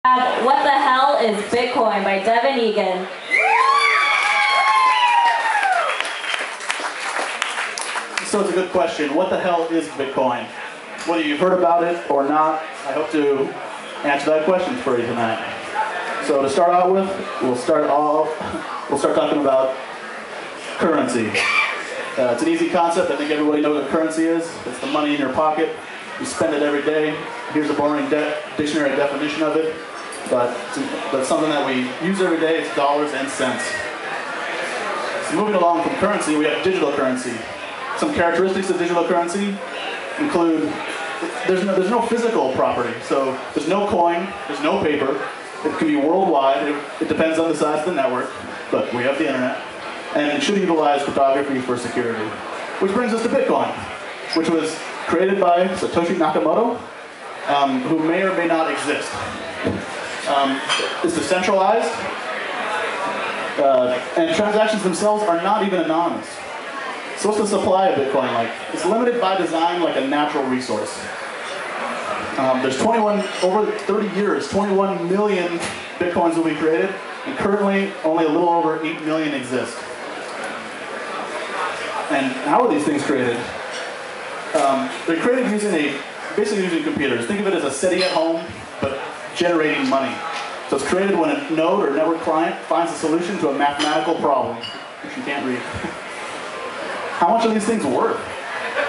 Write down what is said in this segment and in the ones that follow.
What the Hell is Bitcoin by Devin Egan. So it's a good question. What the hell is Bitcoin? Whether you've heard about it or not, I hope to answer that question for you tonight. So to start out with, we'll start talking about currency. It's an easy concept. I think everybody knows what currency is. It's the money in your pocket. You spend it every day. Here's a boring dictionary definition of it. But something that we use every day. It's dollars and cents. So moving along from currency, we have digital currency. Some characteristics of digital currency include there's no physical property. So there's no coin, there's no paper. It can be worldwide. It depends on the size of the network, but we have the internet. And it should utilize cryptography for security. Which brings us to Bitcoin, which was created by Satoshi Nakamoto, who may or may not exist. It's decentralized, and transactions themselves are not even anonymous. So what's the supply of Bitcoin like? It's limited by design like a natural resource. There's over 30 years, 21 million Bitcoins will be created, and currently only a little over 8 million exist. And how are these things created? They're created basically using computers. Think of it as a SETI at home, but generating money. So it's created when a node or network client finds a solution to a mathematical problem, which you can't read. How much are these things worth?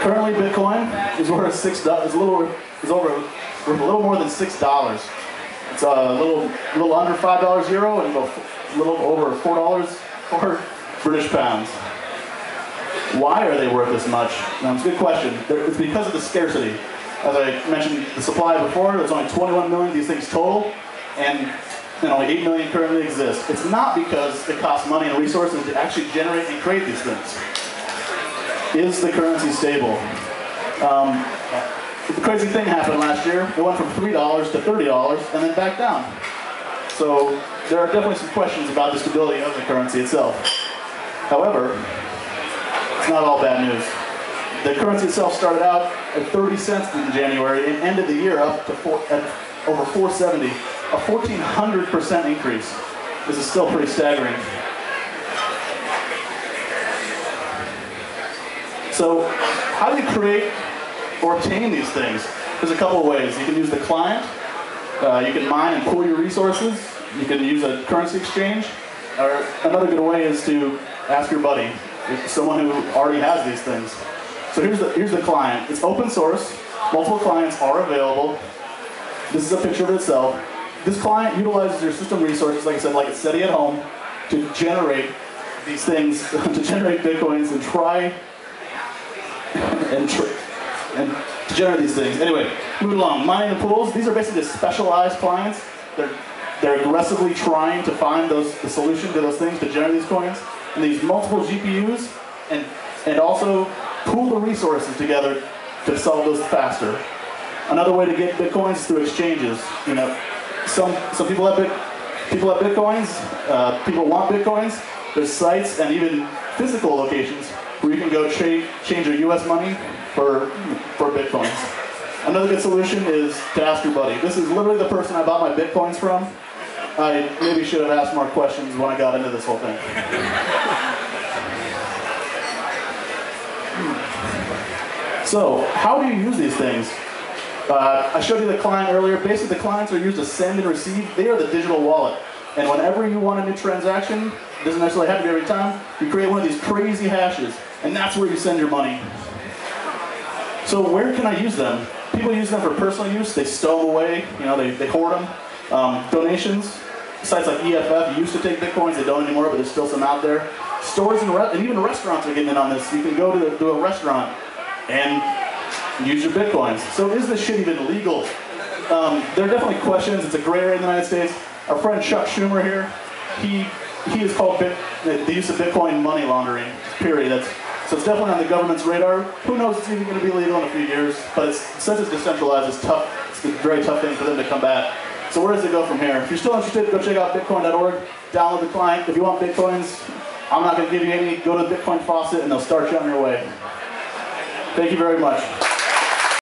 Currently, Bitcoin is worth worth a little more than $6. It's a little under $5 euro and a little over $4 for British pounds. Why are they worth this much? Now, it's a good question. It's because of the scarcity. As I mentioned the supply before, there's only 21 million of these things total, and only 8 million currently exist. It's not because it costs money and resources to actually generate and create these things. Is the currency stable? The crazy thing happened last year. It went from $3 to $30 and then back down. So there are definitely some questions about the stability of the currency itself. However, it's not all bad news. The currency itself started out at 30 cents in January and ended the year up to over 470, a 1,400% increase. This is still pretty staggering. So how do you create or obtain these things? There's a couple of ways. You can use the client. You can mine and pool your resources. You can use a currency exchange. Or another good way is to ask your buddy, someone who already has these things. So here's the client. It's open source. Multiple clients are available. This is a picture of itself. This client utilizes your system resources, like I said, like it's SETI at home, to generate these things, to generate Bitcoins and to generate these things. Anyway, moving along. Mining and pools. These are basically specialized clients. They're aggressively trying to find the solution to those things to generate these coins. And these multiple GPUs and also pool the resources together to solve those faster. Another way to get Bitcoins is through exchanges. You know, some people have Bitcoins. People want Bitcoins. There's sites and even physical locations where you can go change your U.S. money for Bitcoins. Another good solution is to ask your buddy. This is literally the person I bought my Bitcoins from. I maybe should have asked more questions when I got into this whole thing. So, how do you use these things? I showed you the client earlier. Basically, the clients are used to send and receive. They are the digital wallet. And whenever you want a new transaction, it doesn't necessarily have to be every time, you create one of these crazy hashes, and that's where you send your money. So where can I use them? People use them for personal use. They stow them away. You know, they hoard them. Donations. Sites like EFF used to take Bitcoins. They don't anymore, but there's still some out there. Stores and even restaurants are getting in on this. You can go to a restaurant and use your Bitcoins. So is this shit even legal? There are definitely questions. It's a gray area in the United States. Our friend Chuck Schumer here, he has called the use of Bitcoin money laundering, period. So it's definitely on the government's radar. Who knows if it's even going to be legal in a few years, but since it's decentralized, it's tough. It's a very tough thing for them to combat. So where does it go from here? If you're still interested, go check out bitcoin.org, download the client. If you want Bitcoins, I'm not going to give you any. Go to the Bitcoin faucet and they'll start you on your way. Thank you very much.